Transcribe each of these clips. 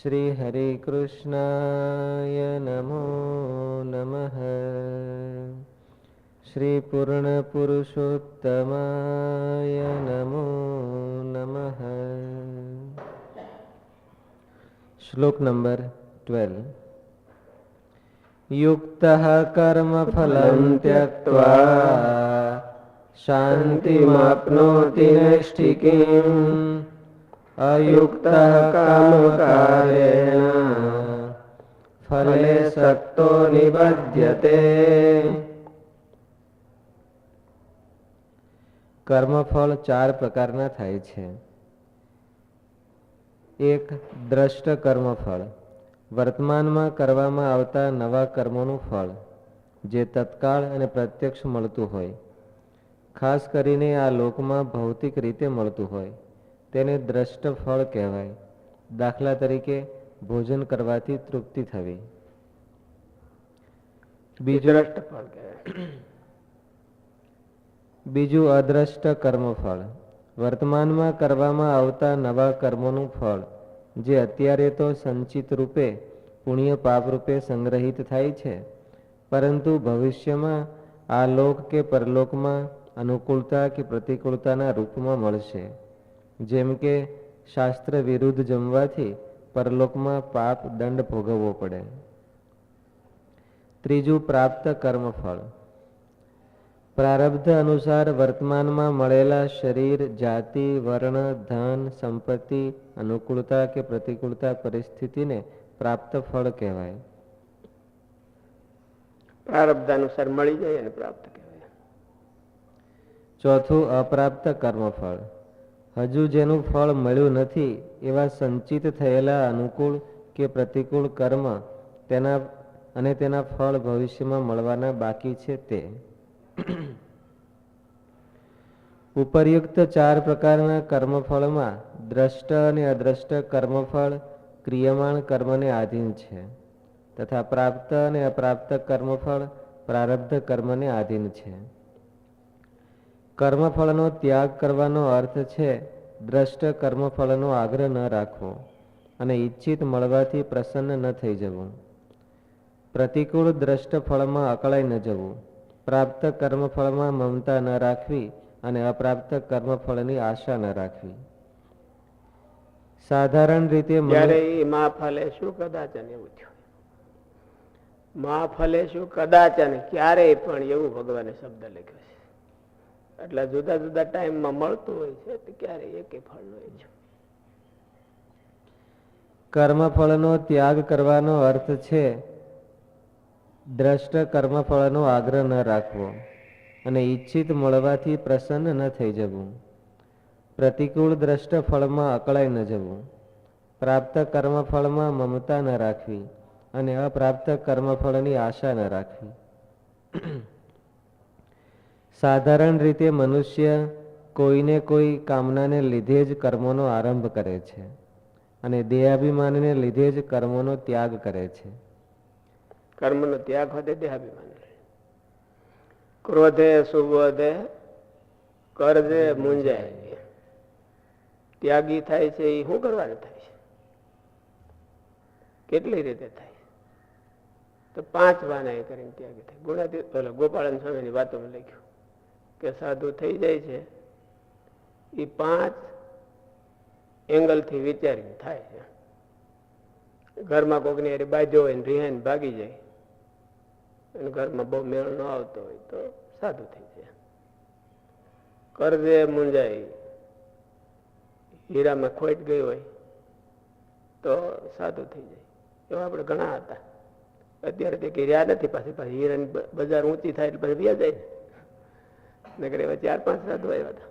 श्री हरे कृष्णाय नमो नमः। श्री पूर्ण पुरुषोत्तमाय नमो नमः। श्लोक नंबर 12। युक्तः कर्मफलं त्यक्त्वा शान्तिमाप्नोति नैष्ठिकीम् अयुक्तः कामकारेण फले सक्तो निबध्यते। કર્મફળ 4 પ્રકારના થાય છે. એક દ્રષ્ટ કર્મફળ, વર્તમાનમાં કરવામાં આવતા નવા કર્મોનું ફળ, જે તત્કાળ અને પ્રત્યક્ષ મળતું હોય. ખાસ કરીને આ લોકમાં ભૌતિક રીતે મળતું હોય તેને દ્રષ્ટ ફળ કહેવાય. દાખલા તરીકે ભોજન કરવાથી તૃપ્તિ થવી. બીજું અદ્રષ્ટ કર્મફળ, વર્તમાનમાં કરવામાં આવતા નવા કર્મોનું ફળ, જે અત્યારે તો સંચિત રૂપે પુણ્ય પાપ રૂપે સંગ્રહિત થાય છે, પરંતુ ભવિષ્યમાં આ લોક કે પરલોકમાં અનુકૂળતા કે પ્રતિકૂળતાના રૂપમાં મળશે. જેમ કે શાસ્ત્ર વિરુદ્ધ જમવાથી પરલોકમાં પાપ દંડ ભોગવવો પડે. ત્રીજું પ્રાપ્ત કર્મફળ, પ્રારબ્ધ અનુસાર વર્તમાનમાં મળેલા શરીર, જાતિ, વર્ણ, ધન, સંપત્તિ, અનુકૂળતા કે પ્રતિકૂળતા પરિસ્થિતિને પ્રાપ્ત ફળ કહેવાય. પ્રારબ્ધ અનુસાર મળી જાય અને પ્રાપ્ત કહેવાય. ચોથું અપ્રાપ્ત કર્મફળ, હજુ જેનું ફળ મળ્યું નથી એવા સંચિત થયેલા અનુકૂળ કે પ્રતિકૂળ કર્મ તેના ફળ ભવિષ્યમાં મળવાના બાકી છે તે. ઉપરયુક્ત 4 પ્રકારના કર્મફળમાં દ્રષ્ટ અને અદ્રષ્ટ કર્મફળ ક્રિયમાણ કર્મને આધીન છે, તથા પ્રાપ્ત અને અપ્રાપ્ત કર્મફળ પ્રારબ્ધ કર્મને આધીન છે. કર્મફળનો ત્યાગ કરવાનો અર્થ છે દ્રષ્ટ કર્મફળનો આગ્રહ ન રાખવો અને ઈચ્છિત મળવાથી પ્રસન્ન ન થઈ જવું. પ્રતિકૂળ દ્રષ્ટ ફળમાં અકળાઈ ન જવું. પ્રાપ્ત કર્મફળમાં મમતા ન રાખવી અને અપ્રાપ્ત કર્મફળની આશા ન રાખવી. સાધારણ રીતે મા ફલે શું કદાચન એવું થયું. મા ફલે શું કદાચન, ક્યારેય પણ એવું ભગવાને શબ્દ લખ્યો છે. એટલે જુદા જુદા ટાઈમમાં મળતું હોય છે, ક્યારેય એકે ફળ ન હોય છે. કર્મફળનો ત્યાગ કરવાનો અર્થ છે દ્રષ્ટ કર્મફળનો આગ્રહ ન રાખવો અને ઈચ્છિત મળવાથી પ્રસન્ન ન થઈ જવું. પ્રતિકૂળ દ્રષ્ટ ફળમાં અકળાઈ ન જવું. પ્રાપ્ત કર્મફળમાં મમતા ન રાખવી અને અપ્રાપ્ત કર્મફળની આશા ન રાખવી. સાધારણ રીતે મનુષ્ય કોઈને કોઈ કામનાને લીધે જ કર્મોનો આરંભ કરે છે અને દેહાભિમાનને લીધે જ કર્મોનો ત્યાગ કરે છે. કર્મનો ત્યાગ હોતે દેહાભિમાન. ક્રોધે સુબોધે કરજે મુંજાય. ત્યાગી થાય છે એ શું કરવાનું થાય છે? કેટલી રીતે થાય? તો 5 વાના કરીને ત્યાગી થાય. ગુણાતીત ગોપાળન સ્વામીની વાતોમાં લખ્યું કે સાધુ થઈ જાય છે એ 5 એંગલ થી વિચારીને થાય છે. ઘરમાં કોકની હારે બાંધ્યો હોય ને રિહાઈને ભાગી જાય અને ઘરમાં બહુ મેળ ન આવતો હોય તો સાધુ થઈ જાય. કરજે મુંજાય, હીરામાં ખોટ ગઈ હોય તો સાધુ થઈ જાય. એવા આપણે ઘણા હતા. અત્યારે તે કઈ રહ્યા નથી. પાછી હીરાની બજાર ઊંચી થાય એટલે પછી વ્યા જાય. નગર એવા 4-5 સાધુ આવ્યા હતા.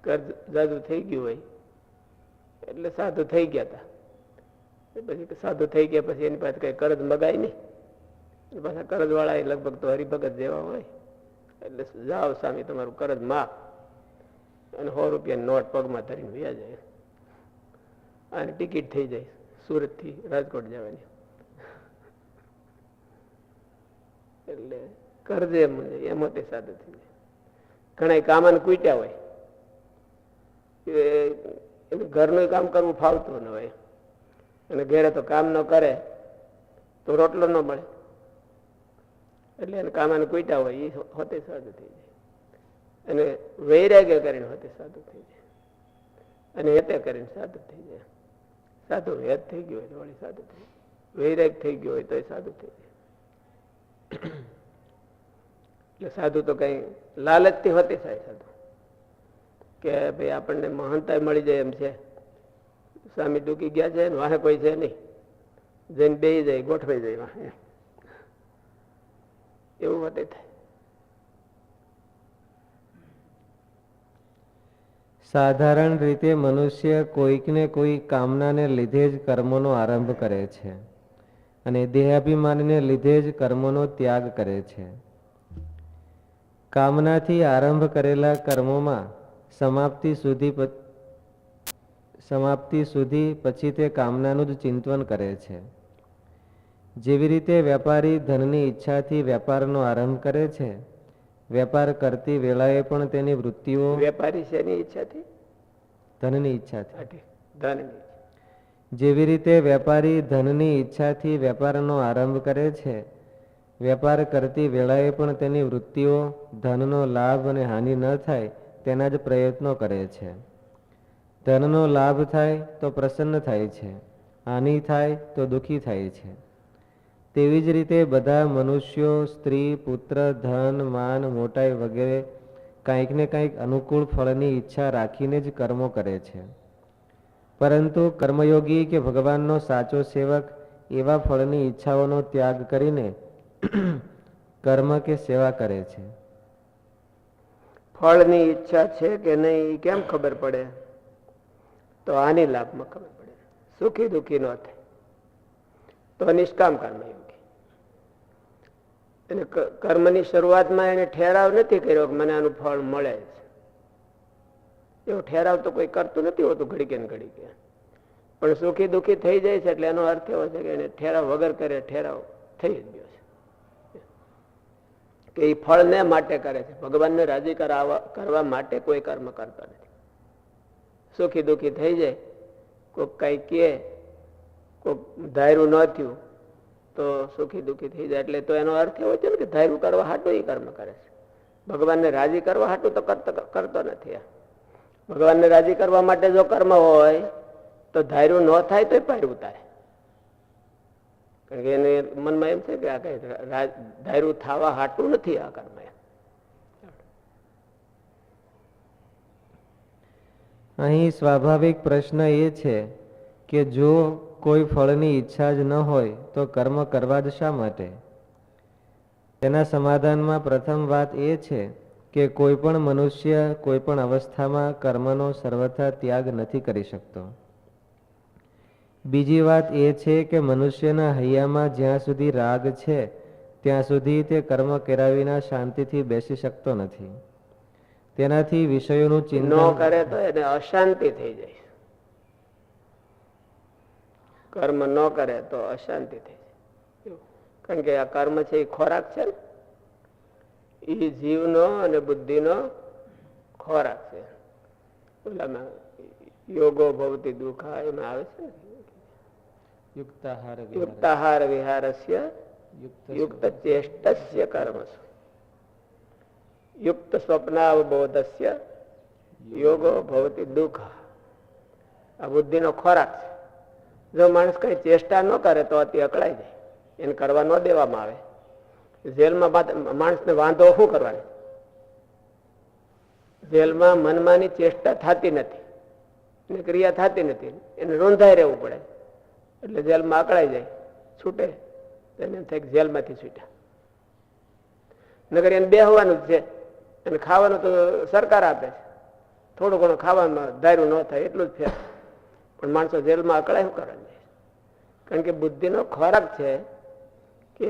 કર્જ જાજુ થઈ ગયું હોય એટલે સાધુ થઈ ગયા હતા. પછી સાધુ થઈ ગયા પછી એની પાસે કઈ કરજ મગાય નહીં. પાછા કરજ વાળા લગભગ તો હરિભગત જેવા હોય એટલે જાઓ સ્વામી તમારું કરજ માફ, અને 100 રૂપિયાની નોટ પગમાં ધરીને વ્યા જાય. અને ટિકિટ થઈ જાય સુરત થી રાજકોટ જવાની. એટલે કરજે એ મોટી સાધુ થઈ જાય. ઘણા કામાને કૂટ્યા હોય, ઘરનું કામ કરવું ફાવતું ન હોય અને ઘેરે તો કામ ન કરે તો રોટલો ન મળે, એટલે એને કામાને કૂટ્યા હોય એ હોતે સાધુ થઈ જાય, અને વૈરાગ્ય કરીને હોતે સાધુ થઈ જાય, અને હેતે કરીને સાધુ થઈ જાય. સાધુ હેત થઈ ગયો હોય તો વળી સાધુ થઈ જાય, વૈરાગ થઈ ગયો હોય તો સાધુ થઈ જાય. એટલે સાધુ તો કઈ લાલચથી હોતી થાય સાધુ, કે ભાઈ આપણને મહાનતા મળી જાય એમ છે, સ્વામી ડૂકી ગયા છે ને વાહે કોઈ છે નહીં, જઈને બેસી જાય, ગોઠવાઈ જાય વાહે, એવું હોતે થાય. સાધારણ રીતે મનુષ્ય કોઈકને કોઈ કામનાને લીધે જ કર્મોનો આરંભ કરે છે અને દેહાભિમાનને લીધે જ કર્મોનો ત્યાગ કરે છે. કામનાથી આરંભ કરેલા કર્મોમાં સમાપ્તિ સુધી પછી તે કામનાનું જ ચિંતન કરે છે. જેવી રીતે વેપારી ધનની ઈચ્છાથી વેપારનો આરંભ કરે છે, વેપાર કરતી વેળાએ પણ તેની વૃત્તિઓ વેપારી શેની ઈચ્છાથી? ધનની ઈચ્છાથી. ધનની. જેવી રીતે વેપારી ધનની ઈચ્છાથી વેપારનો આરંભ કરે છે, વેપાર કરતી વેળાએ પણ તેની વૃત્તિઓ ધનનો લાભ અને હાનિ ન થાય તેના જ પ્રયત્નો કરે છે. ધનનો લાભ થાય તો પ્રસન્ન થાય છે, હાનિ થાય તો દુઃખી થાય છે. તેવી જ રીતે બધા મનુષ્યો, સ્ત્રી, પુત્ર, ધન, માન, મોટાઈ વગેરે કાંઈક ને કાંઈક અનુકૂળ ફળની ઈચ્છા રાખીને જ કર્મો કરે છે. પરંતુ કર્મયોગી કે ભગવાનનો સાચો સેવક એવા ફળની ઈચ્છાઓનો ત્યાગ કરીને કર્મ કે સેવા કરે છે. ફળની ઈચ્છા છે કે નહીં એ કેમ ખબર પડે? તો આની લાભમાં ખબર પડે. સુખી દુઃખી ન થાય તો નિષ્કામ કર્મયોગી. અને કર્મની શરૂઆતમાં એને ઠેરાવ નથી કર્યો કે મને આનું ફળ મળે છે. એવો ઠેરાવ તો કોઈ કરતું નથી હોતું ઘડીકે ને ઘડીકે, પણ સુખી દુઃખી થઈ જાય છે એટલે એનો અર્થ એવો છે કે એને ઠેરાવ વગર કરે, ઠેરાવ થઈ જ ગયો છે કે એ ફળને માટે કરે છે, ભગવાનને રાજી કરવા માટે કોઈ કર્મ કરતા નથી. સુખી દુઃખી થઈ જાય, કોઈક કઈ કહે, કોઈક ધાર્યું ન થયું તો સુખી દુઃખી થઈ જાય, એટલે તો એનો અર્થ એવો છે ને કે ધાર્યું કરવા હાટું એ કર્મ કરે છે. ભગવાનને રાજી કરવા હાટું તો કરતો નથી. ભગવાનને રાજી કરવા માટે જો કર્મ હોય તો ધાર્યું ન થાય તો પાર ઉતારે, કારણ કે એને મનમાં એમ છે કે આ કઈ ધાર્યું થવા હાટું નથી આ કર્મ. અહીં સ્વાભાવિક પ્રશ્ન એ છે કે જો કોઈ ફળની ઈચ્છા જ ન હોય તો કર્મ કરવા જ શા માટે? તેના સમાધાનમાં પ્રથમ વાત એ છે કે કોઈ પણ મનુષ્ય કોઈ પણ અવસ્થામાં કર્મનો સર્વથા ત્યાગ નથી કરી શકતો. બીજી વાત એ છે કે મનુષ્યના હૈયામાં જ્યાં સુધી રાગ છે ત્યાં સુધી તે કર્મ કર્યા વિના શાંતિથી બેસી શકતો નથી. તેનાથી વિષયોનું ચિંતન ન કરે તો એને અશાંતિ થઈ જાય. કર્મ ન કરે તો અશાંતિ થઈ જાય, કારણ કે આ કર્મ છે એ ખોરાક છે ને, એ જીવનો અને બુદ્ધિનો ખોરાક છે. ઓલામાં યોગો ભવતી દુઃખા એમાં આવે છે ને, યુક્તાહાર વિહારસ્ય યુક્ત ચેષ્ટસ્ય કર્મસુ યુક્ત સ્વપ્નાવબોધસ્ય યોગો ભવતી દુઃખ. આ બુદ્ધિનો ખોરાક છે. જો માણસ કઈ ચેષ્ટા ન કરે તો અતિ અકળાઈ જાય, એને કરવા ન દેવામાં આવે. જેલમાં માણસને વાંધો શું કરવાનો? જેલમાં મનમાંની ચેષ્ટા થતી નથી, એની ક્રિયા થતી નથી, એને રોંધાઈ રહેવું પડે, એટલે જેલમાં અકળાઈ જાય, છૂટે એને એમ થાય કે જેલમાંથી છૂટ્યા. નગર એને બેહવાનું જ છે, અને ખાવાનું તો સરકાર આપે છે, થોડું ઘણું ખાવામાં ધાર્યું ન થાય એટલું જ ફેર. પણ માણસો જેલમાં અકળાય શું કરવાનું? કારણ કે બુદ્ધિનો ખોરાક છે કે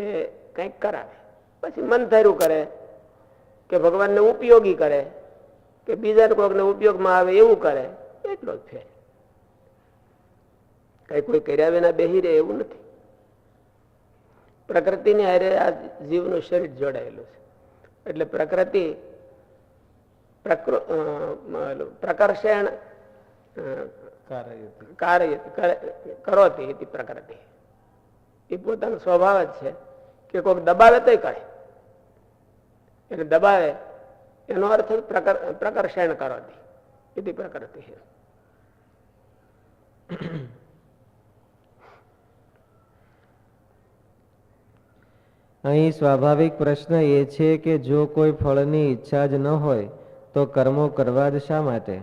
કંઈક કરાવે, પછી મન ધાર્યું કરે કે ભગવાનને ઉપયોગી કરે કે બીજાને કોઈકને ઉપયોગમાં આવે એવું કરે, એટલો જ ફેર. કઈ કોઈ કર્યા વિના બેહી રહે એવું નથી. પ્રકૃતિની હારે આ જીવનું શરીર જોડાયેલું છે, એટલે પ્રકૃતિ પ્રકર્ષણ કરોતી ઇતિ પ્રકૃતિ. એ પોતાનો સ્વભાવ જ છે કે કોઈક દબાવે તોય કરે. એટલે દબાવે એનો અર્થ પ્રકર્ષણ કરોતી ઇતિ પ્રકૃતિ છે. અહીં સ્વાભાવિક પ્રશ્ન એ છે કે જો કોઈ ફળની ઈચ્છા જ ન હોય તો કર્મો કરવા જ શા માટે?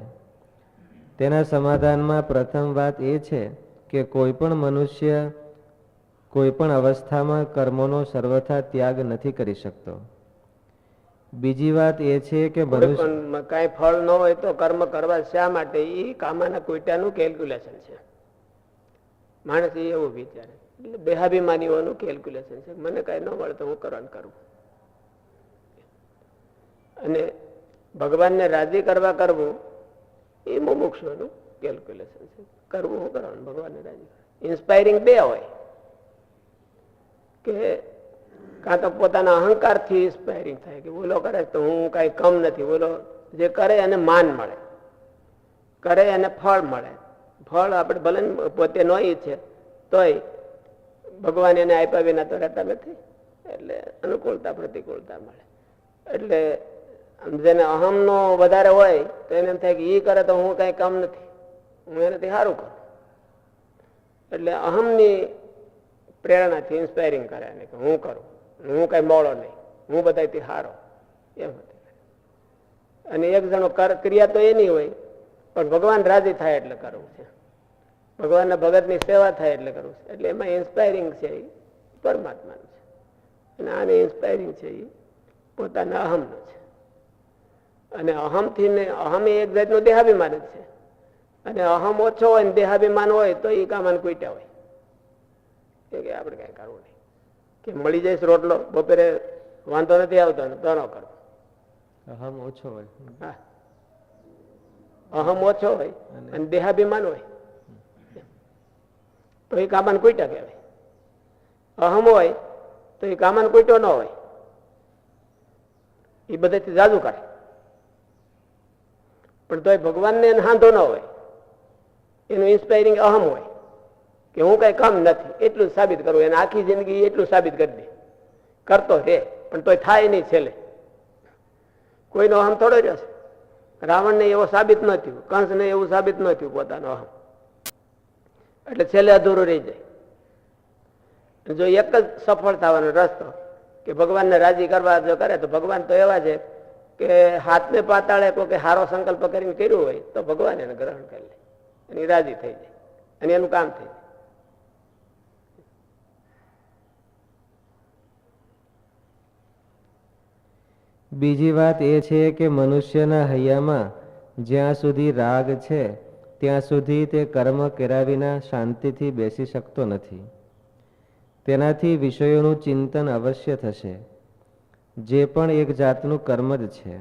તેના સમાધાનમાં પ્રથમ વાત એ છે કે કોઈ પણ મનુષ્ય કોઈ પણ અવસ્થામાં કર્મોનો સર્વથા ત્યાગ નથી કરી શકતો. બીજી વાત એ છે કે મનુષ્ય કઈ ફળ ન હોય તો કર્મ કરવા શા માટે? એ કામાના કોઈટાનું કેલ્ક્યુલેશન છે. માણસ એવું વિચારે, એટલે દેહાભિમાનીઓનું કેલ્ક્યુલેશન છે. મને કઈ ન મળે તો હું કરવાનું કરું. અને ભગવાનને રાજી કરવા કરવું એ મુમુક્ષુનું કેલ્ક્યુલેશન છે. કરવું હું કરવાનું ભગવાનને રાજી. ઇન્સ્પાયરિંગ બે હોય કે કાં તો પોતાના અહંકારથી ઇન્સ્પાયરિંગ થાય કે બોલો કરે તો હું કઈ કમ નથી. બોલો જે કરે એને માન મળે, કરે એને ફળ મળે. ફળ આપણે ભલે પોતે ન ઈચ્છે તોય ભગવાન એને આપ્યા વિના તો રહેતા નથી. એટલે અનુકૂળતા પ્રતિકૂળતા મળે. એટલે જેને અહમનો વધારે હોય તો એને એમ થાય કે એ કરે તો હું કઈ કામ નથી, હું એનાથી સારું કરું. એટલે અહમની પ્રેરણાથી ઇન્સ્પાયરિંગ કરે એને કે હું કરું, હું કઈ મોડો નહીં, હું બધાથી સારો એમ. અને એક જણો ક્રિયા તો એની હોય પણ ભગવાન રાજી થાય એટલે કરવું છે, ભગવાનના ભગતની સેવા થાય એટલે કરવું છે. એટલે એમાં ઇન્સ્પાયરિંગ છે એ પરમાત્માનું છે, અને આને ઇન્સ્પાયરિંગ છે એ પોતાના અહમનું છે. અને અહમથી ને અહમ એ એક જાતનું દેહાભિમાન જ છે. અને અહમ ઓછો હોય ને દેહાભિમાન હોય તો એ કામાન કુટ્યા હોય કે આપણે કઈ કરવું નહીં, કે મળી જાય રોટલો બપોરે વાંધો નથી આવતો તો ન કરવો. અહમ ઓછો હોય. હા, અહમ ઓછો હોય અને દેહાભિમાન હોય તો એ કામાન કુટ્યા કહેવાય. અહમ હોય તો એ કામાન કુટ્યો ન હોય, એ બધાથી જાજુ કરે. પણ તોય ભગવાનને હાંધો ન હોય, એનું ઇન્સ્પાયરિંગ અહમ હોય કે હું કઈ કામ નથી એટલું જ સાબિત કરવું. એને આખી જિંદગી એટલું સાબિત કરી દે, કરતો રે પણ તોય થાય નહીં. છેલ્લે કોઈનો અહમ થોડો રહ્યો છે. રાવણને એવો સાબિત ન થયું, કંસને એવું સાબિત ન થયું પોતાનો અહમ, એટલે છેલ્લે અધૂરું રહી જાય. જો એક જ સફળ થવાનો રસ્તો કે ભગવાનને રાજી કરવા જો કરે તો ભગવાન તો એવા છે કે હાથને પાતાળે કોઈ સારો સંકલ્પ કરીને કર્યું હોય તો ભગવાન એને ગ્રહણ કરી લે, એની રાજી થઈ જાય અને એનું કામ થઈ જાય. બીજી વાત એ છે કે મનુષ્યના હૈયામાં જ્યાં સુધી રાગ છે ત્યાં સુધી તે કર્મ કર્યા વિના શાંતિથી બેસી શકતો નથી. તેનાથી વિષયોનું ચિંતન અવશ્ય થશે, જે પણ એક જાતનું કર્મ જ છે.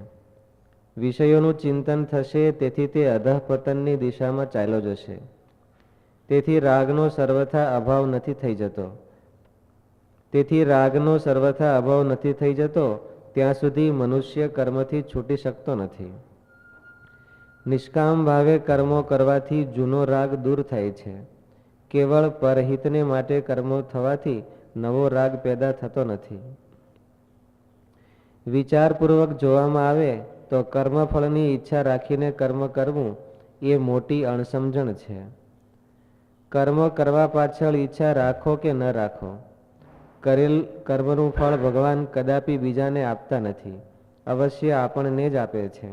વિષયોનું ચિંતન થશે તેથી તે અધઃપતનની દિશામાં ચાલ્યો જશે. તેથી રાગનો સર્વથા અભાવ નથી થઈ જતો ત્યાં સુધી મનુષ્ય કર્મથી છૂટી શકતો નથી. નિષ્કામ ભાવે કર્મો કરવાથી જૂનો રાગ દૂર થાય છે. કેવળ પરહિતને માટે કર્મો થવાથી નવો રાગ પેદા થતો નથી. વિચારપૂર્વક જોવામાં આવે તો કર્મફળની ઈચ્છા રાખીને કર્મ કરવું એ મોટી અણસમજણ છે. કર્મ કરવા પાછળ ઈચ્છા રાખો કે ન રાખો, કરેલ કર્મનું ફળ ભગવાન કદાપી બીજાને આપતા નથી, અવશ્ય આપણને જ આપે છે.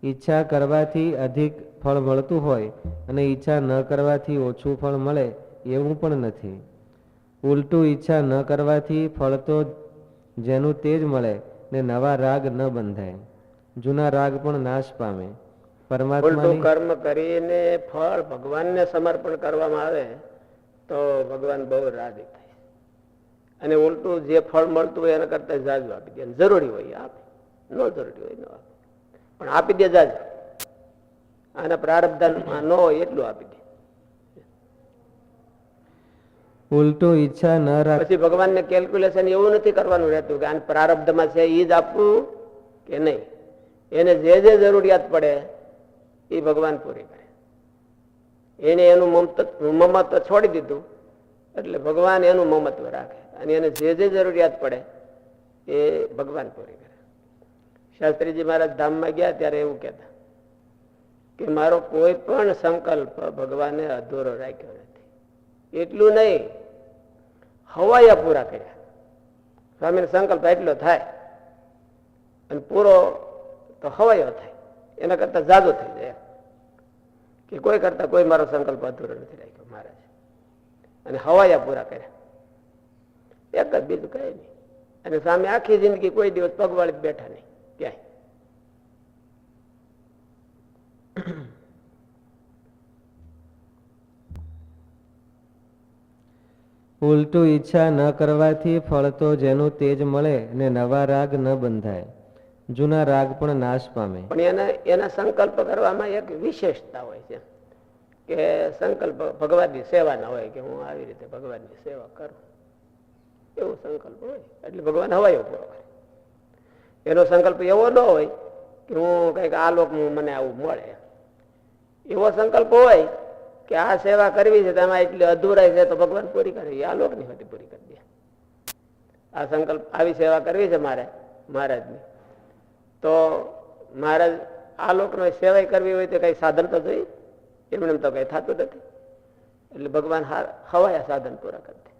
ઈચ્છા કરવાથી અધિક ફળ મળતું હોય અને ઈચ્છા ન કરવાથી ઓછું ફળ મળે એવું પણ નથી. ઉલટું ઈચ્છા ન કરવાથી ફળ તો જેનું તે જ મળે ને નવા રાગ ન બંધાય, જૂના રાગ પણ નાશ પામે. પરમાત્માની કર્મ કરીને ફળ ભગવાનને સમર્પણ કરવામાં આવે તો ભગવાન બહુ રાજી થાય. અને ઉલટું જે ફળ મળતું હોય એના કરતા જાજુ આપી દે. જરૂરી હોય આપે, ન જરૂરી હોય ન આપે, પણ આપી દે જાજુ. આના પ્રારબ્ધમાં ન હોય એટલું આપી દે. ઉલટું ઈચ્છા ન રાખ પછી ભગવાનને કેલ્ક્યુલેશન એવું નથી કરવાનું રહેતું કે આ પ્રારબ્ધમાં છે એ જ આપવું કે નહીં. એને જે જે જરૂરિયાત પડે એ ભગવાન પૂરી કરે. એને એનું મમત્વ છોડી દીધું એટલે ભગવાન એનું મમત્વ રાખે અને એને જે જે જરૂરિયાત પડે એ ભગવાન પૂરી કરે. શાસ્ત્રીજી મહારાજ ધામમાં ગયા ત્યારે એવું કહેતા કે મારો કોઈ પણ સંકલ્પ ભગવાને અધૂરો રાખ્યો નથી. એટલું નહીં, હવાયા પૂરા કર્યા. સ્વામીનો સંકલ્પ એટલો થાય અને પૂરો તો હવાયો થાય, એના કરતા જાદો થઈ જાય કે કોઈ કરતા કોઈ મારો સંકલ્પ અધૂરો નથી રાખ્યો મહારાજ. અને હવાયા પૂરા કર્યા, એક જ, બીજું કઈ નહીં. અને સામે આખી જિંદગી કોઈ દિવસ પગવાળી બેઠા નહીં ક્યાંય. ઉલટું ઈચ્છા ન કરવાથી ફળ તો જેનું તેજ મળે ને નવા રાગ ન બંધાય, જૂના રાગ પણ નાશ પામે. પણ એના સંકલ્પ કરવામાં એક વિશેષતા હોય છે કે સંકલ્પ ભગવાનની સેવાના હોય કે હું આવી રીતે ભગવાનની સેવા કરું, એવો સંકલ્પ હોય એટલે ભગવાન હવાયો પૂરો કરે. એનો સંકલ્પ એવો ન હોય કે હું કઈક આ લોકમાં મને આવું મળે, એવો સંકલ્પ હોય કે આ સેવા કરવી છે તેમાં એટલી અધૂરાઈ છે તો ભગવાન પૂરી કરે, આ લોકની હોતી પૂરી કરી દે. આ સંકલ્પ આવી સેવા કરવી છે મારે મહારાજની, તો મહારાજ આ લોકનો સેવા કરવી હોય તો કઈ સાધન તો જોઈએ, એમને તો કઈ થતું નથી. એટલે ભગવાન હવાયા સાધન પૂરા કરી દે.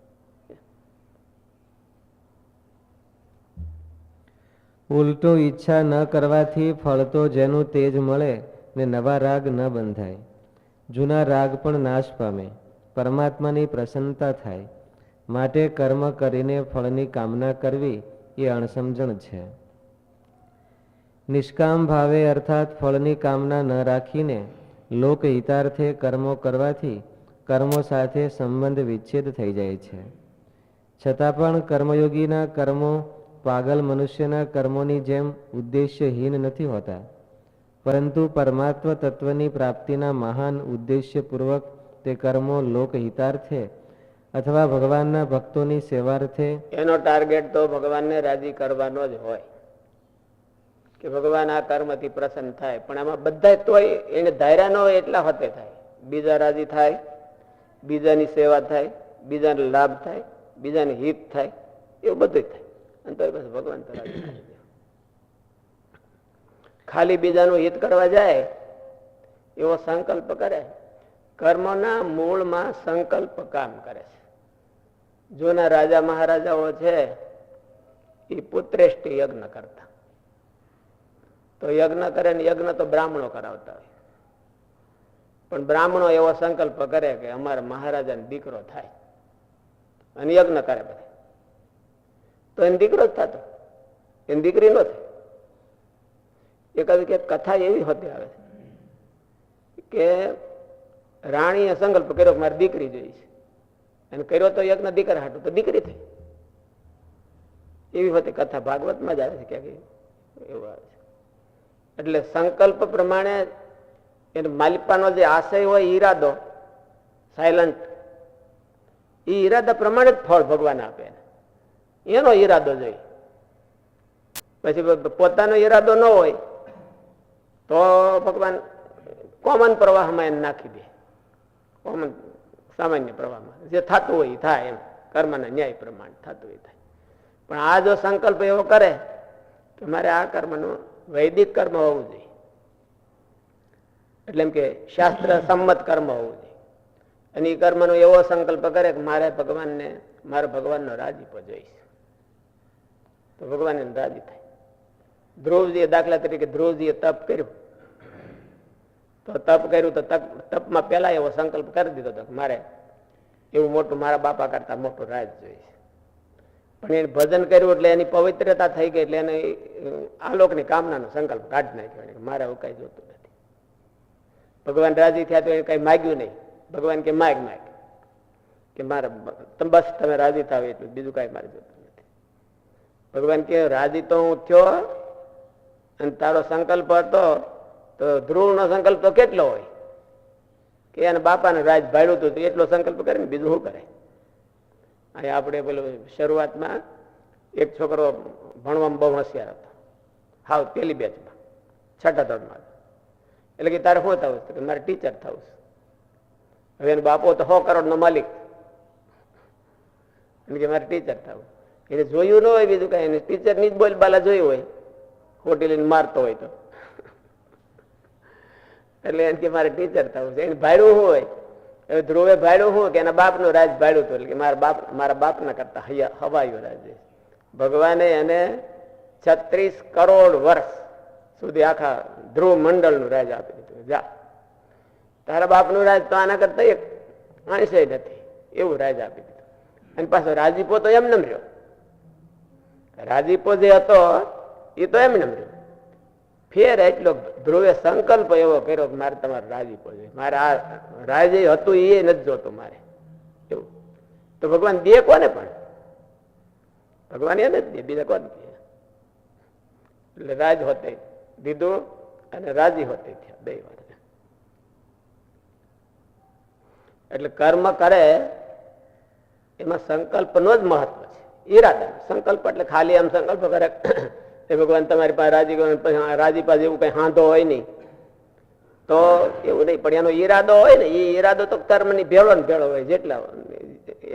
ઉલટું ઈચ્છા ન કરવાથી ફળ તો જેનું તેજ મળે ને નવા રાગ ન બંધાય, જૂના રાગ પણ નાશ પામે, પરમાત્માની પ્રસન્નતા થાય. માટે કર્મ કરીને ફળની કામના કરવી એ અણસમજણ છે. નિષ્કામ ભાવે અર્થાત ફળની કામના ન રાખીને લોકહિતાર્થે કર્મો કરવાથી કર્મો સાથે સંબંધ વિચ્છેદ થઈ જાય છે. છતાં પણ કર્મયોગીના કર્મો પાગલ મનુષ્યના કર્મોની જેમ ઉદ્દેશ્યહીન નથી હોતા, પરંતુ પરમાત્મ તત્વની પ્રાપ્તિના મહાન ઉદ્દેશ્યપૂર્વક તે કર્મો લોકહિતાર્થે અથવા ભગવાનના ભક્તોની સેવાર્થે. એનો ટાર્ગેટ તો ભગવાનને રાજી કરવાનો જ હોય કે ભગવાન આ કર્મથી પ્રસન્ન થાય. પણ આમાં બધા તોય એને ધાર્યા ન હોય એટલા હોતે થાય. બીજા રાજી થાય, બીજાની સેવા થાય, બીજાને લાભ થાય, બીજાને હિત થાય, એવું બધું થાય. અને તો બસ ભગવાન તો રાજી થાય. ખાલી બીજાનું હિત કરવા જાય એવો સંકલ્પ કરે. કર્મના મૂળમાં સંકલ્પ કામ કરે છે. જૂના રાજા મહારાજાઓ છે એ પુત્રેષ્ઠી યજ્ઞ કરતા, તો યજ્ઞ કરે ને યજ્ઞ તો બ્રાહ્મણો કરાવતા હોય. પણ બ્રાહ્મણો એવો સંકલ્પ કરે કે અમારા મહારાજાને દીકરો થાય અને યજ્ઞ કરે બધા, તો એને દીકરો જ થતો, એની દીકરી ન થાય. એક કથા એવી હોતી આવે છે કે રાણીએ સંકલ્પ કર્યો કે મારી દીકરી જોઈ છે, અને કર્યો તો યજ્ઞ દીકરા હાટું, તો દીકરી થઈ. એવી હોતી કથા ભાગવતમાં જ આવે છે, ક્યાંક એવું આવે છે. એટલે સંકલ્પ પ્રમાણે એને માલિપાનો જે આશય હોય, ઈરાદો સાયલન્ટ, એ ઈરાદા પ્રમાણે જ ફળ ભગવાન આપે. એનો ઈરાદો જોઈ. પછી પોતાનો ઈરાદો ન હોય તો ભગવાન કોમન પ્રવાહમાં એને નાખી દે. કોમન સામાન્ય પ્રવાહમાં જે થતું હોય એ થાય, એમ કર્મના ન્યાય પ્રમાણે થતું હોય થાય. પણ આ જો સંકલ્પ એવો કરે કે મારે આ કર્મનું વૈદિક કર્મ હોવું જોઈએ, એટલે એમ કે શાસ્ત્ર સંમત કર્મ હોવું જોઈએ, અને એ કર્મનો એવો સંકલ્પ કરે કે મારે ભગવાનને, મારે ભગવાનનો રાજીપો જોઈશ, તો ભગવાન એને રાજી થાય. ધ્રુવજીએ દાખલા તરીકે ધ્રુવજીએ તપ કર્યું, તો તપ કર્યું તો તપમાં પેલા એવો સંકલ્પ કરી દીધો હતો કે મારે એવું મોટું, મારા બાપા કરતા મોટું રાજ જોઈશે. પણ એને ભજન કર્યું એટલે એની પવિત્રતા થઈ ગઈ, એટલે એને આલોકની કામનાનો સંકલ્પ કાઢી નાખ્યો. મારે એવું કઈ જોતું નથી. ભગવાન રાજી થયા તો એ કઈ માગ્યું નહીં. ભગવાન કે માગ કે મારે બસ તમે રાજી થાવ એટલું, બીજું કઈ મારે જોતું નથી. ભગવાન કે રાજી તો હું થયો, અને તારો સંકલ્પ હતો તો ધ્રુવનો સંકલ્પ તો કેટલો હોય કે એને બાપાને રાજ ભાડ્યું હતું, એટલો સંકલ્પ કરે ને બીજું શું કરે. અહીંયા આપણે પેલું શરૂઆતમાં એક છોકરો ભણવામાં બહુ હોશિયાર હતો, હાવ પેલી બેચમાં, છઠ્ઠા ધોરણમાં. એટલે કે તારે શું થવું છે? મારે ટીચર થવું છે. હવે એનો બાપો તો 100 કરોડનો માલિક, એમ કે મારે ટીચર થવું. એને જોયું ન હોય બીજું કઈ, ટીચર ની જ બોલ બાલા જોયું હોય, ખોટી લઈને મારતો હોય તો, એટલે એમ કે મારે ટીચર થવું છે. એને ભાડ્યું શું હોય? હવે ધ્રુવે ભાડ્યું શું કે એના બાપનું રાજ ભાડ્યું હતું, એટલે કે મારા બાપના કરતા હવાયું રાજ. ભગવાને એને 36 કરોડ વર્ષ સુધી આખા ધ્રુવ મંડળનું રાજ આપી દીધું. જા, તારા બાપનું રાજ તો આના કરતા 80 નથી, એવું રાજ આપી દીધું. અને પાછો રાજીપો તો એમને રહ્યો, રાજીપો જે હતો એ તો એમને રહ્યો. ફેર એટલો ધ્રુવે સંકલ્પ એવો કર્યો કે મારે તમારો રાજીપો જોઈએ, મારે આ રાજ હતું એ નથી જોતું મારે, એવું. તો ભગવાન દે કોને? પણ ભગવાન એને જ દે, બીજા કોને દે? એટલે રાજ હોતે દીધું અને રાજી હોતે થયા, બે વાર. એટલે કર્મ કરે એમાં સંકલ્પનો જ મહત્વ છે, ઈરાદા. સંકલ્પ એટલે ખાલી આમ સંકલ્પ કરે એ ભગવાન તમારી પાસે રાજી પાસે એવું કઈ હાંધો હોય નહીં તો એવું નહીં, પણ એનો ઈરાદો હોય ને, એ ઈરાદો તો કર્મની ભેળો ને ભેળો હોય, જેટલા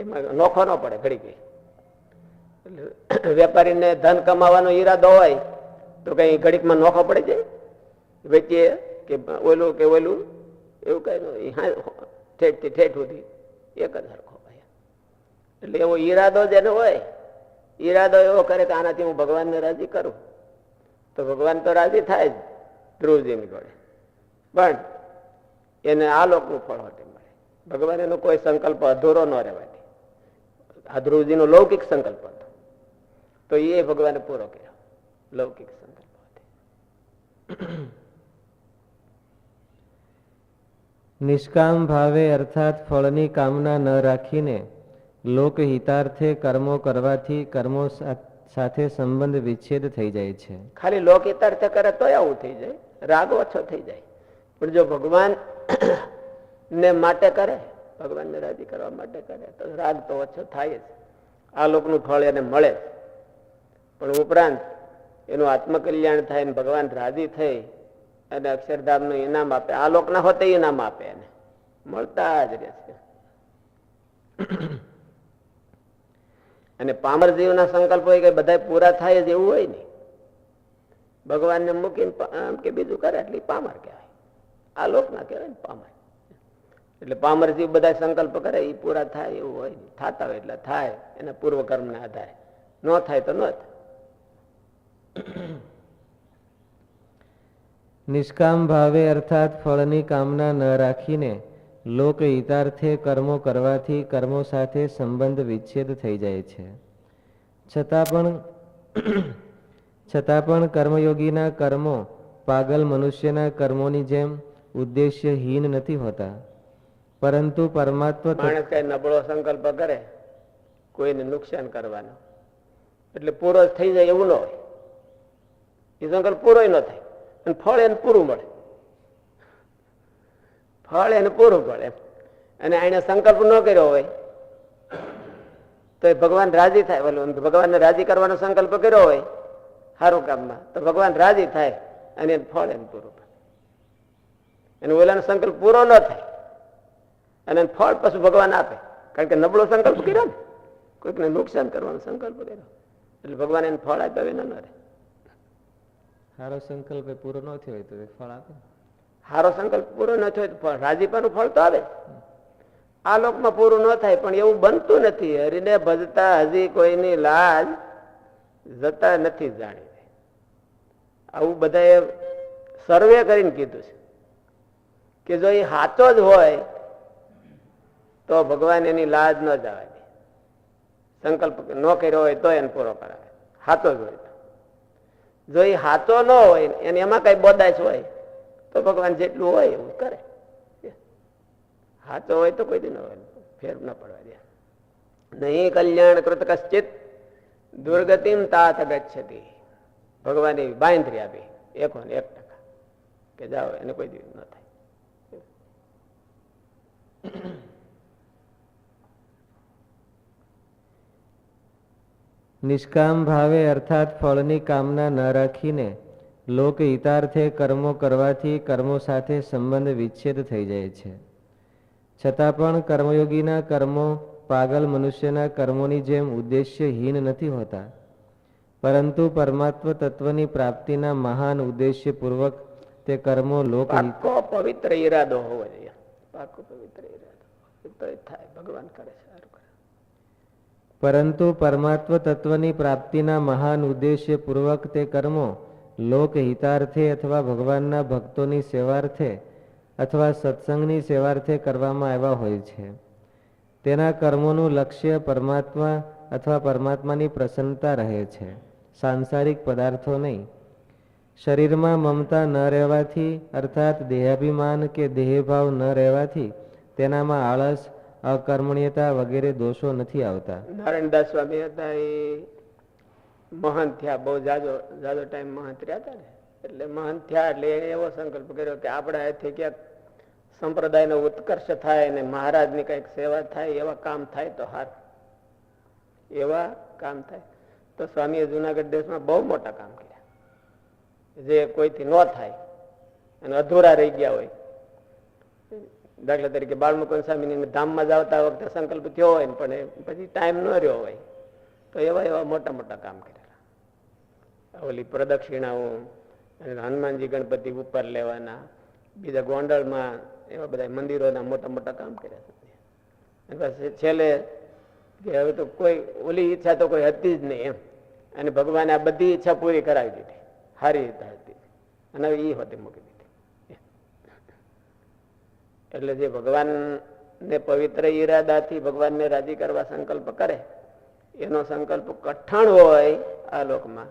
એમાં નોખો ન પડે ઘડી કઈ. એટલે વેપારીને ધન કમાવાનો ઈરાદો હોય તો કઈ ઘડીકમાં નોખો પડી જાય વેચીએ કે ઓલું એવું કઈ નહીં, ઠેઠથી ઠેઠ સુધી એક જ સરખો ભાઈ. એટલે એવો ઈરાદો જેને હોય, ઈરાદો એવો કરે કે આનાથી હું ભગવાનને રાજી કરું, તો ભગવાન તો રાજી થાય જ ધ્રુવજીની જોડે, પણ એને આ લોકનું ફળ હોતે મળે. ભગવાન એનો કોઈ સંકલ્પ અધૂરો ન રહેવા દે. આ ધ્રુવજીનો લૌકિક સંકલ્પ હતો તો એ ભગવાને પૂરો કર્યો, લૌકિક સંકલ્પ હતો. નિષ્કામ ભાવે અર્થાત ફળની કામના ન રાખીને લોકહિતાર્થે કર્મો કરવાથી કર્મો સાથે સંબંધ વિચ્છેદ થઈ જાય છે. ખાલી લોકહિતાર્થે કરે તો આવું થઈ જાય, રાગ ઓછો થઈ જાય. પણ જો ભગવાન ને માટે કરે, ભગવાનને રાજી કરવા માટે કરે તો રાગ તો ઓછો થાય જ. આ લોકનું ફળ એને મળે, પણ ઉપરાંત એનું આત્મકલ્યાણ થાય ને ભગવાન રાજી થઈ અને અક્ષરધામનું ઇનામ આપે. આ લોકના હોતે ઇનામ આપે, એને મળતા જ રહેશે. અને પામર જીવના સંકલ્પ હોય કે બધા પૂરા થાય જ એવું હોય નહીં. ભગવાનને મૂકીને કે બીજું કરે એટલે પામર કહેવાય, આ લોક ના કહેવાય ને પામર. એટલે પામર જીવ બધા સંકલ્પ કરે એ પૂરા થાય એવું હોય નહીં. થતા હોય એટલે થાય એના પૂર્વ કર્મના આધારે, ન થાય તો ન થાય. નિષ્કામ ભાવે અર્થાત ફળની કામના ન રાખીને લોકહિતાર્થે કર્મો કરવાથી કર્મો સાથે સંબંધ વિચ્છેદ થઈ જાય છે. છતાં પણ કર્મયોગીના કર્મો પાગલ મનુષ્યના કર્મોની જેમ ઉદ્દેશ્યહીન નથી હોતા, પરંતુ પરમાત્મા માણસ કઈ નબળો સંકલ્પ કરે કોઈને નુકસાન કરવાનો એટલે પૂરો થઈ જાય એવું ન હોય. એ સંકલ્પ પૂરો ન થાય અને ફળ એને પૂરું મળે, ફળ એને પૂરું પડે. અને એને સંકલ્પ ન કર્યો હોય તો ભગવાન રાજી થાય. ભગવાનને રાજી કરવાનો સંકલ્પ કર્યો હોય સારું કામમાં તો ભગવાન રાજી થાય અને એને ફળ એને પૂરું પડે. અને ઓલાનો સંકલ્પ પૂરો ન થાય અને ફળ પાછું ભગવાન આપે, કારણ કે નબળો સંકલ્પ કર્યો ને, કોઈકને નુકસાન કરવાનો સંકલ્પ કર્યો એટલે ભગવાન એને ફળ આપ્યા વિના ન રહે. સારો સંકલ્પ પૂરો ન થયો હોય તો ફળ આપે. સારો સંકલ્પ પૂરો ન થયો તો રાજીપાનું ફળ તો આવે. આ લોકમાં પૂરું ન થાય પણ એવું બનતું નથી. હરિને ભજતા હજી કોઈની લાજ જતા નથી જાણી. આવું બધાએ સર્વે કરીને કીધું છે કે જો એ સાચો જ હોય તો ભગવાન એની લાજ ન જવા દે. સંકલ્પ ન કર્યો હોય તો એને પૂરો કરાવે, સાચો જ હોય. જો એ સાચો ન હોય એને એમાં કઈ બોદાશ હોય તો ભગવાન જેટલું હોય એવું કરે. સાચો હોય તો કોઈ દી ન હોય, ફેર ન પડવા દે. નહીં કલ્યાણ કૃત કશ્ચિત દુર્ગતિમ તાત ગચ્છતિ. ભગવાને બાંધરી આપી 1% કે જાઓ એને કોઈ દી ન થાય. નિષ્કામ ભાવે અર્થાત ફળની કામના ન રાખીને લોકહિતાર્થે કર્મો કરવાથી કર્મો સાથે સંબંધ વિચ્છેદ થઈ જાય છે. છતાં પણ કર્મયોગીના કર્મો પાગલ મનુષ્યના કર્મોની જેમ ઉદ્દેશ્યહીન નથી હોતા, પરંતુ પરમાત્મ તત્વની પ્રાપ્તિના મહાન ઉદ્દેશ્યપૂર્વક તે કર્મો લોક પાકો પવિત્ર ઈરાદો હોવો જોઈએ. પાકો પવિત્ર ઈરાદો તો એ થાય. ભગવાન કરે છે, સારું કરે. પરંતુ પરમાત્મ તત્વની પ્રાપ્તિના મહાન ઉદ્દેશ્યપૂર્વક તે કર્મો લોકહિતાર્થે અથવા ભગવાનના ભક્તોની સેવાર્થે અથવા સત્સંગની સેવાર્થે કરવામાં આવ્યા હોય છે. તેના કર્મોનું લક્ષ્ય પરમાત્મા અથવા પરમાત્માની પ્રસન્નતા રહે છે, સાંસારિક પદાર્થો નહીં. શરીરમાં મમતા ન રહેવાથી અર્થાત દેહાભિમાન કે દેહભાવ ન રહેવાથી તેનામાં આળસ, અકર્મણ્યતા વગેરે દોષો નથી આવતા. નારાયણદાસ સ્વામી હતા, એ મહંત થયા. બહુ જાજો ટાઈમ મહંત રહ્યા હતા ને. એટલે મહંત થયા એટલે એને એવો સંકલ્પ કર્યો કે આપણા હાથે ક્યાંક સંપ્રદાયનો ઉત્કર્ષ થાય અને મહારાજની કંઈક સેવા થાય, એવા કામ થાય તો હાર, એવા કામ થાય. તો સ્વામીએ જુનાગઢ દેશમાં બહુ મોટા કામ કર્યા, જે કોઈથી ન થાય અને અધૂરા રહી ગયા હોય. દાખલા તરીકે બાળમુકુંદ સ્વામીની ધામમાં જતા વખતે સંકલ્પ થયો હોય ને પણ પછી ટાઈમ ન રહ્યો હોય, તો એવા મોટા મોટા કામ કરેલા. ઓલી પ્રદક્ષિણાઓ, હનુમાનજી ગણપતિ ઉપર લેવાના, બીજા ગોંડલમાં એવા બધા મંદિરોના મોટા મોટા કામ કર્યા છે. પછી છેલ્લે કે હવે તો કોઈ ઓલી ઈચ્છા તો કોઈ હતી જ નહીં એમ, અને ભગવાને આ બધી ઈચ્છા પૂરી કરાવી દીધી, સારી ઈચ્છા હતી, અને હવે એ હોતે મૂકી દીધી. એટલે જે ભગવાનને પવિત્ર ઈરાદાથી ભગવાનને રાજી કરવા સંકલ્પ કરે, એનો સંકલ્પ કઠણ હોય આ લોકમાં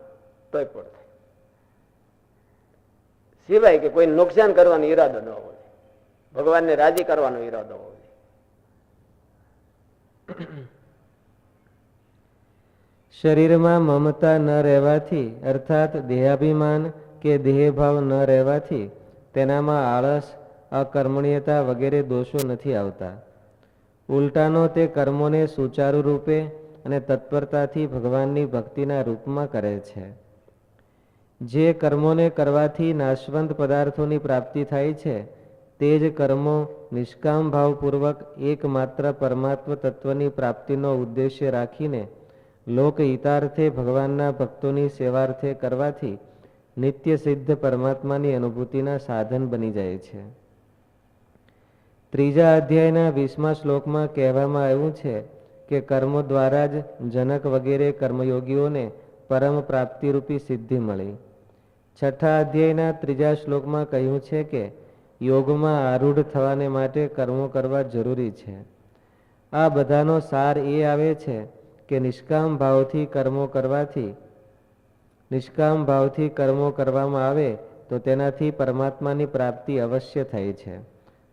તોય પણ થાય, સિવાય કે કોઈ નુકસાન કરવાનો ઈરાદો ન હોવો જોઈએ, ભગવાનને રાજી કરવાનો ઈરાદો હોવો જોઈએ. શરીરમાં મમતા ન રહેવાથી અર્થાત દેહાભિમાન કે દેહભાવ ન રહેવાથી તેનામાં આળસ, અકર્મણ્યતા વગેરે દોષો નથી આવતા. ઉલટાનો તે કર્મોને સુચારુ રૂપે અને તત્પરતાથી ભગવાનની ભક્તિના રૂપમાં કરે છે. જે કર્મોને કરવાથી નાશવંત પદાર્થોની પ્રાપ્તિ થાય છે તે જ કર્મો નિષ્કામ ભાવપૂર્વક એકમાત્ર પરમાત્મ તત્વની પ્રાપ્તિનો ઉદ્દેશ્ય રાખીને લોકહિતાર્થે ભગવાનના ભક્તોની સેવાર્થે કરવાથી નિત્ય સિદ્ધ પરમાત્માની અનુભૂતિના સાધન બની જાય છે. ત્રીજા અધ્યાયના 20મા શ્લોકમાં કહેવામાં આવ્યું છે કે કર્મો દ્વારા જ જનક વગેરે કર્મયોગીઓને પરમ પ્રાપ્તિરૂપી સિદ્ધિ મળી. છઠ્ઠા અધ્યાયના 3જા શ્લોકમાં કહ્યું છે કે યોગમાં આરૂઢ થવાને માટે કર્મો કરવા જરૂરી છે. આ બધાનો સાર એ આવે છે કે નિષ્કામ ભાવથી કર્મો કરવામાં આવે તો તેનાથી પરમાત્માની પ્રાપ્તિ અવશ્ય થાય છે.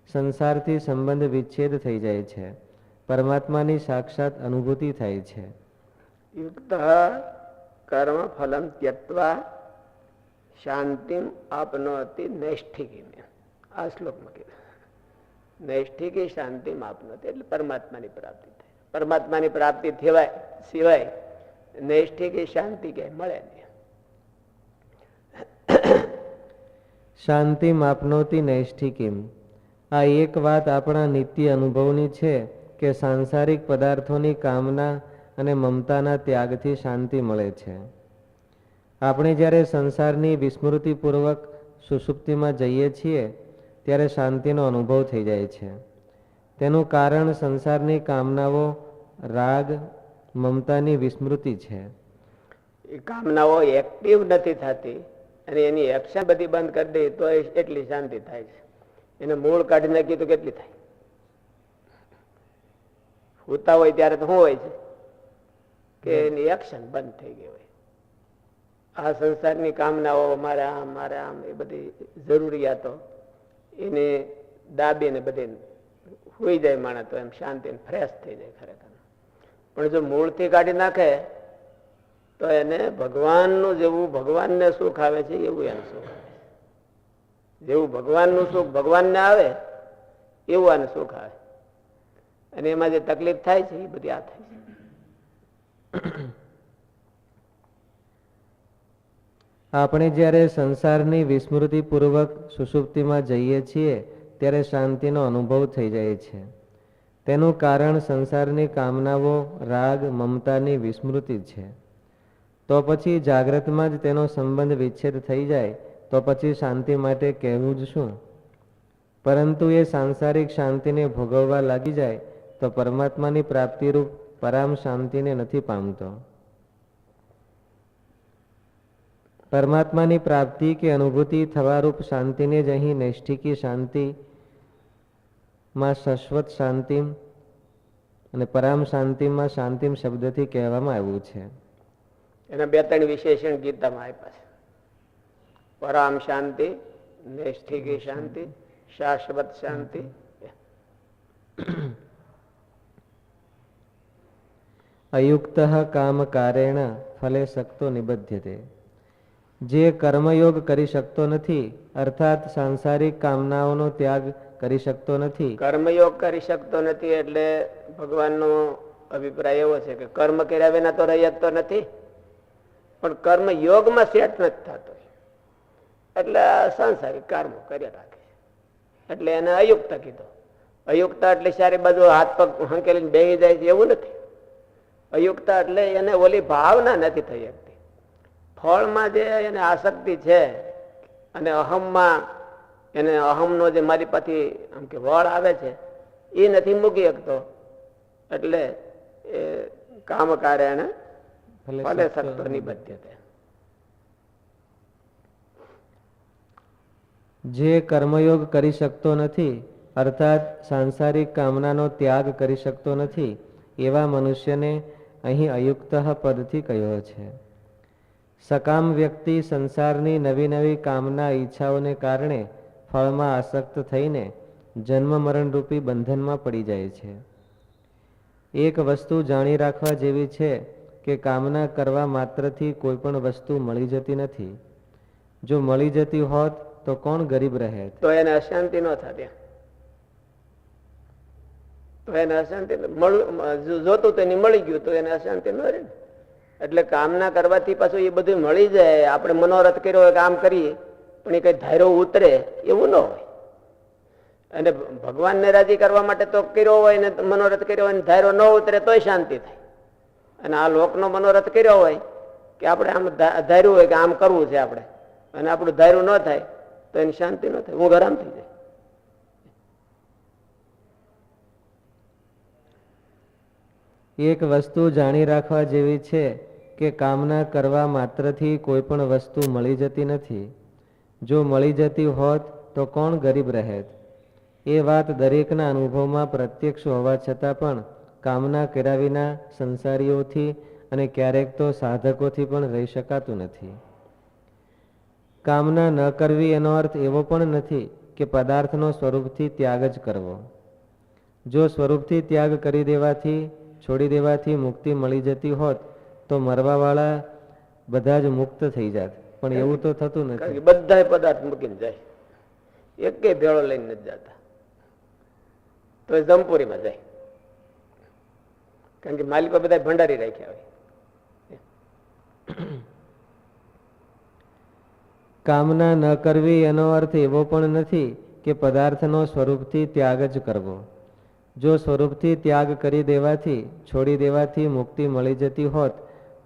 સંસારથી સંબંધ વિચ્છેદ થઈ જાય છે, પરમાત્માની સાક્ષાત અનુભૂતિ થાય છે. યુક્ત કર્મ ફલમ ત્યક્ત્વા શાંતિમ આપનોતિ નૈષ્ઠિકી. આ શ્લોકમાં કીધું નૈષ્ઠિકી શાંતિમ આપનોતિ એટલે પરમાત્માની પ્રાપ્તિ થાય. પરમાત્માની પ્રાપ્તિ સિવાય નૈષ્ઠિકી શાંતિ કે મળે નહીં. શાંતિમ આપનોતિ નૈષ્ઠિકીમ. આ એક વાત આપણા નિત્ય અનુભવની છે કે સાંસારિક પદાર્થોની કામના અને મમતાના ત્યાગથી શાંતિ મળે છે. આપણે જ્યારે સંસારની વિસ્મૃતિપૂર્વક સુષુપ્તિમાં જઈએ છીએ ત્યારે શાંતિનો અનુભવ થઈ જાય છે. તેનું કારણ સંસારની કામનાઓ, રાગ, મમતાની વિસ્મૃતિ છે. એ કામનાઓ એક્ટિવ નથી થતી અને એની એક્શન બધી બંધ કરી દે તો એટલી શાંતિ થાય છે. એને મૂળ કાઢી નાખી તો કેટલી થાય. હોતા હોય ત્યારે તો શું હોય છે કે એની એક્શન બંધ થઈ ગઈ હોય. આ સંસારની કામનાઓ મારા આમ એ બધી જરૂરિયાતો એને દાબીને બધી હોઈ જાય માણસ તો એમ શાંતિ ફ્રેશ થઈ જાય ખરેખર. પણ જો મૂળથી કાઢી નાખે તો એને ભગવાનનું જેવું ભગવાનને સુખ આવે છે એવું એને સુખ આવે. જેવું ભગવાનનું સુખ ભગવાનને આવે એવું આને સુખ આવે. અને એમાં જે તકલીફ થાય છે એ બધી આ થાય છે. આપણે જ્યારે સંસારની વિસ્મૃતિપૂર્વક સુષુપ્તિમાં જઈએ છીએ ત્યારે શાંતિનો અનુભવ થઈ જાય છે. તેનું કારણ સંસારની કામનાઓ, રાગ, મમતાની વિસ્મૃતિ છે. તો પછી જાગ્રતમાં જ તેનો સંબંધ વિચ્છેદ થઈ જાય તો પછી શાંતિ માટે કહેવું જ શું? પરંતુ એ સાંસારિક શાંતિને ભોગવવા લાગી જાય તો પરમાત્માની પ્રાપ્તિરૂપ પરામ શાંતિને નથી પામતો. પરમાત્માની પ્રાપ્તિ કે અનુભૂતિ થવારૂપ શાંતિને જ અહીં નૈષ્ઠિકી શાંતિ માં શાશ્વત શાંતિમ અને પરામ શાંતિમાં શાંતિમ શબ્દથી કહેવામાં આવ્યું છે. એના 2-3 વિશેષણ ગીતામાં આપ્યા છે. પરામ શાંતિ, નૈષ્ઠિકી શાંતિ, શાશ્વત શાંતિ. અયુક્ત કામકારેણ ફલે શક્તો નિબધ્યતે. જે કર્મયોગ કરી શકતો નથી, અર્થાત સાંસારિક કામનાઓનો ત્યાગ કરી શકતો નથી. કર્મયોગ કરી શકતો નથી એટલે ભગવાનનો અભિપ્રાય એવો છે કે કર્મ કર્યા વિના તો રહી શકતો નથી, પણ કર્મ યોગમાં સેટ નથી થતો એટલે સાંસારિક કર્મો કર્યા રાખે એટલે એને અયુક્ત કીધો. અયુક્ત એટલે સારી બાજુ હાથ પગ હંકેલીને બેસી જાય છે એવું નથી. અયુક્ત એટલે એને ઓલી ભાવના નથી થઈ શકતી. ફળમાં જે એને આસક્તિ છે અને અહમમાં એને અહમનો જે મારી પાછી આમ કે વળ આવે છે એ નથી મૂકી શકતો એટલે એ કામ કારણે ફલે શકતો નિબધ્યતે. જે કર્મયોગ કરી શકતો નથી, અર્થાત સાંસારિક કામનાનો ત્યાગ કરી શકતો નથી, એવા મનુષ્યને અહીં અયુક્ત પદથી કહ્યો છે. સકામ વ્યક્તિ સંસારની નવી નવી કામના ઈચ્છાઓને કારણે ફળમાં આસક્ત થઈને જન્મ મરણ રૂપી બંધનમાં પડી જાય છે. એક વસ્તુ જાણી રાખવા જેવી છે કે કામના કરવા માત્રથી કોઈ પણ વસ્તુ મળી જતી નથી. જો મળી જતી હોત તો કોણ ગરીબ રહે? તો એને અશાંતિ ન થતી. તો એને અશાંતિ જોતું તો એને મળી ગયું તો એને અશાંતિ ન રહે ને. એટલે કામના કરવાથી પાછું એ બધું મળી જાય. આપણે મનોરથ કર્યો હોય કામ કરીએ પણ એ કઈ ધાર્યો ઉતરે એવું ન હોય. અને ભગવાનને રાજી કરવા માટે તો કર્યો હોય ને મનોરથ કર્યો હોય ધાર્યો ન ઉતરે તોય શાંતિ થાય. અને આ લોકનો મનોરથ કર્યો હોય કે આપણે આમ ધાર્યું હોય કે આમ કરવું છે આપણે, અને આપણું ધાર્યું ન થાય તો એની શાંતિ ન થાય, ઊંઘ આરામ થઈ જાય. એક વસ્તુ જાણી રાખવા જેવી છે કે કામના કરવા માત્રથી કોઈ પણ વસ્તુ મળી જતી નથી. જો મળી જતી હોત તો કોણ ગરીબ રહેત? એ વાત દરેકના અનુભવમાં પ્રત્યક્ષ હોવા છતાં પણ કામના કર્યા વિના સંસારીઓથી અને ક્યારેક તો સાધકોથી પણ રહી શકાતું નથી. કામના ન કરવી એનો અર્થ એવો પણ નથી કે પદાર્થનો સ્વરૂપથી ત્યાગ જ કરવો. જો સ્વરૂપથી ત્યાગ કરી દેવાથી, છોડી દેવાથી મુક્તિ મળી જતી હોત તો મરવાવાળા બધા જ મુક્ત થઈ જાત, પણ એવું તો થતું નથી. બધા પદાર્થ મૂકીને જાય, એક ભેળો લઈને નથી જતા, તો એ જમપુરીમાં જાય. કારણ કે માલિકો બધા ભંડારી રાખ્યા હોય. કામના ન કરવી એનો અર્થ એવો પણ નથી કે પદાર્થનો સ્વરૂપથી ત્યાગ જ કરવો. જો સ્વરૂપથી ત્યાગ કરી દેવાથી, છોડી દેવાથી મુક્તિ મળી જતી હોત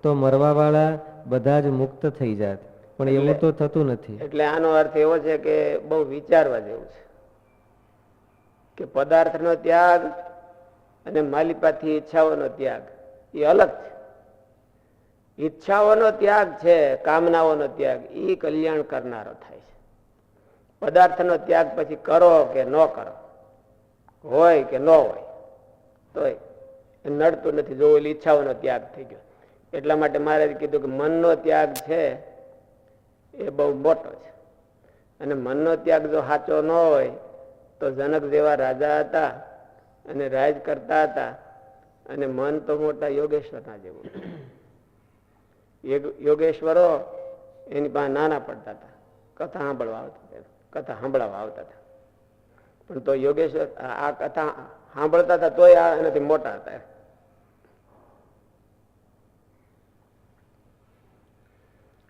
તો મરવાવાળા બધા જ મુક્ત થઈ જાત, પણ એવું તો થતું નથી. એટલે આનો અર્થ એવો છે કે બહુ વિચારવા જેવું છે કે પદાર્થનો ત્યાગ અને માલિપાથી ઈચ્છાઓનો ત્યાગ એ અલગ છે. ઈચ્છાઓનો ત્યાગ છે, કામનાઓનો ત્યાગ એ કલ્યાણ કરનારો થાય છે. પદાર્થનો ત્યાગ પછી કરો કે ન કરો, હોય કે ન હોય, તો નડતું નથી. જો ઓલી ઈચ્છાઓનો ત્યાગ થઈ ગયો. એટલા માટે મહારાજે કીધું કે મનનો ત્યાગ છે એ બહુ મોટો છે. અને મનનો ત્યાગ જો સાચો ન હોય તો જનક જેવા રાજા હતા અને રાજ કરતા હતા, અને મન તો મોટા યોગેશ્વરના જેવું. યોગેશ્વરો એની પાસે નાના પડતા હતા, કથા સાંભળવા આવતા હતા. પણ તો યોગેશ્વર આ કથા સાંભળતા હતા તોય એનાથી મોટા હતા.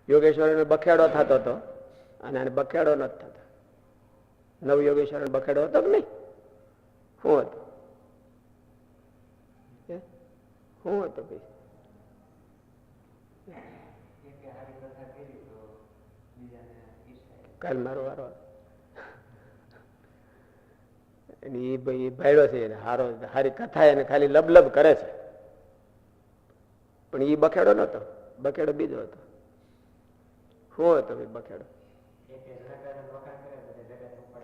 યોગેશ્વર બખેડો થતો હતો અને આને બખેડો નથી થતો. નવ યોગેશ્વર બખેડો હતો કે નહીં? શું હતું? હું હતો ભાઈ કાલ મારો વારો એ ભાઈ ભાઈડો છે એને હારો હારી કથા એને ખાલી લબલબ કરે છે, પણ એ બખેડો નતો, બખેડો બીજો હતો. શું હતો ભાઈ બખેડો?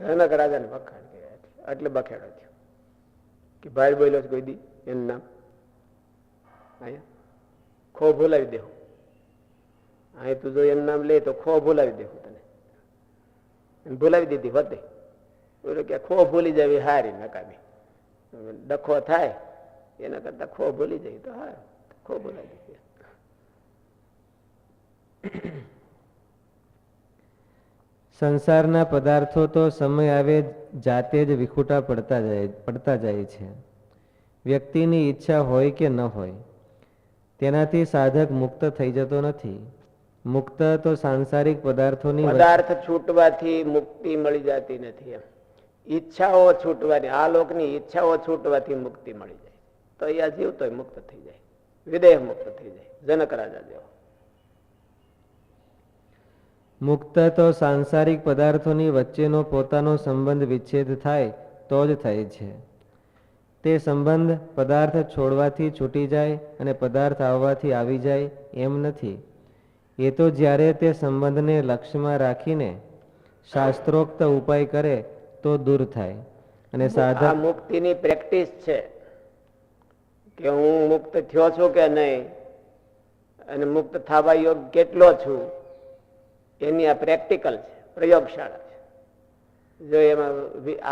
જનક રાજાને વખાણ કર્યા એટલે બખેડો થયો કે ભાઈ બોલ્યો છે કોઈ દી એનું નામ અહીંયા ખો ભૂલાવી દેવું, અહીં તું જો એનું નામ લે તો ખો ભૂલાવી દેવું તને, ભૂલાવી દીધી વધે બોલો કે ખો ભૂલી જાય હારી નકામી, ડખો થાય એના કરતા ખો ભૂલી જાય તો હાર, ખો ભૂલાવી દીધી. સંસારના પદાર્થો તો સમય આવે જાતે જ વિખૂટા પડતા જાય છે. વ્યક્તિની ઈચ્છા હોય કે ન હોય તેનાથી સાધક મુક્ત થઈ જતો નથી. મુક્ત તો સાંસારિક પદાર્થ છૂટવાથી મુક્તિ મળી જતી નથી. એમ ઈચ્છાઓ છૂટવાની, આ લોકની ઈચ્છાઓ છૂટવાથી મુક્તિ મળી જાય તો અહીંયા જીવતો મુક્ત થઈ જાય, વિદેહ મુક્ત થઈ જાય, જનક રાજા જેવો. મુક્ત તો સાંસારિક પદાર્થોની વચ્ચેનો પોતાનો સંબંધ વિચ્છેદ થાય તો જ થાય છે. તે સંબંધ પદાર્થ છોડવાથી છૂટી જાય અને પદાર્થ આવવાથી આવી જાય એમ નથી. એ તો જ્યારે તે સંબંધને લક્ષ્યમાં રાખીને શાસ્ત્રોક્ત ઉપાય કરે તો દૂર થાય. અને સાધક મુક્તિની પ્રેક્ટિસ છે કે હું મુક્ત થયો છું કે નહીં અને મુક્ત થવા યોગ્ય કેટલો છું, એની આ પ્રેક્ટિકલ છે, પ્રયોગશાળા છે. જો એમાં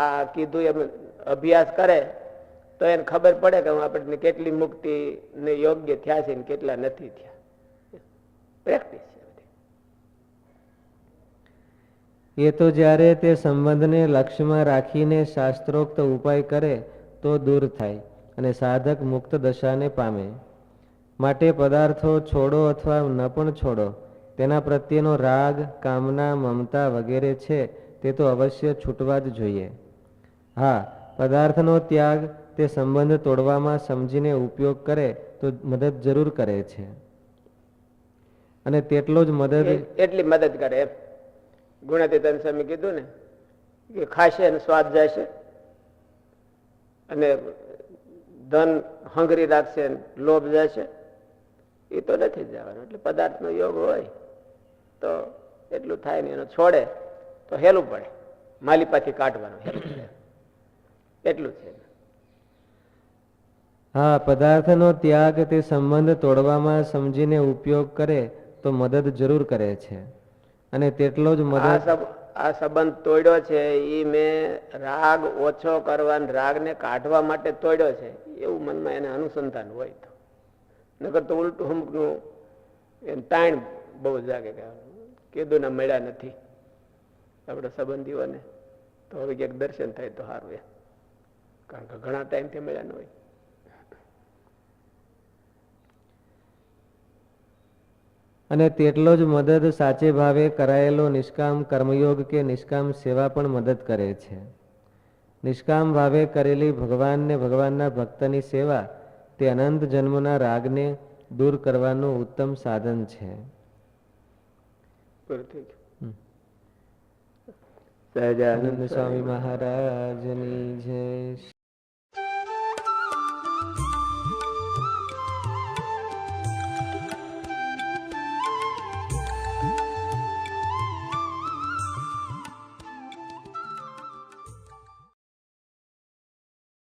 આ કીધું એમ અભ્યાસ કરે તો એને ખબર પડે કે આપણે કેટલી મુક્તિ ને યોગ્ય થયા છે ને કેટલા નથી થયા. પ્રેક્ટિસ છે. એ તો જ્યારે તે સંબંધને લક્ષ્યમાં રાખીને શાસ્ત્રોક્ત ઉપાય કરે તો દૂર થાય અને સાધક મુક્ત દશાને પામે. માટે પદાર્થો છોડો અથવા ન પણ છોડો, તેના પ્રત્યેનો રાગ, કામના, મમતા વગેરે છે તે તો અવશ્ય છૂટવા જ જોઈએ. હા, પદાર્થનો ત્યાગ તે સંબંધ તોડવામાં સમજીને ઉપયોગ કરે તો મદદ જરૂર કરે છે, અને તેટલો જ એટલી મદદ કરે. ગુણાતીતાન સ્વામી કીધું ને કે ખાશે અને સ્વાદ જશે અને ધન હંગરી રાખશે, લોભ જશે, એ તો નથી જવાનું. એટલે પદાર્થનો યોગ હોય તો એટલું થાય ને એનો છોડે તો હેલું પડે, માલિપાથી કાઢવાનું હેલું પડે, એટલું છે. હા, પદાર્થનો ત્યાગ તે સંબંધ તોડવામાં સમજીને ઉપયોગ કરે તો મદદ જરૂર કરે છે, અને તેટલો જ આ સંબંધ તોડ્યો છે એ મેં રાગ ઓછો કરવા, રાગને કાઢવા માટે તોડ્યો છે એવું મનમાં એને અનુસંધાન હોય તો, નકર તો ઉલટું અમુકનું તાણ બહુ જાગે કે કીધું ને મળ્યા નથી આપણા સંબંધીઓને, તો હવે ક્યાંક દર્શન થાય તો સારું એમ, કારણ કે ઘણા ટાઈમથી મળ્યા ન હોય. અને તેટલો જ મદદ સાચે ભાવે કરાયેલો નિષ્કામ કર્મયોગ કે નિષ્કામ સેવા પણ મદદ કરે છે. નિષ્કામ ભાવે કરેલી ભગવાનને ભગવાનના ભક્તની સેવા તે અનંત જન્મના રાગને દૂર કરવાનું ઉત્તમ સાધન છે. સહજાનંદ સ્વામી મહારાજની જય.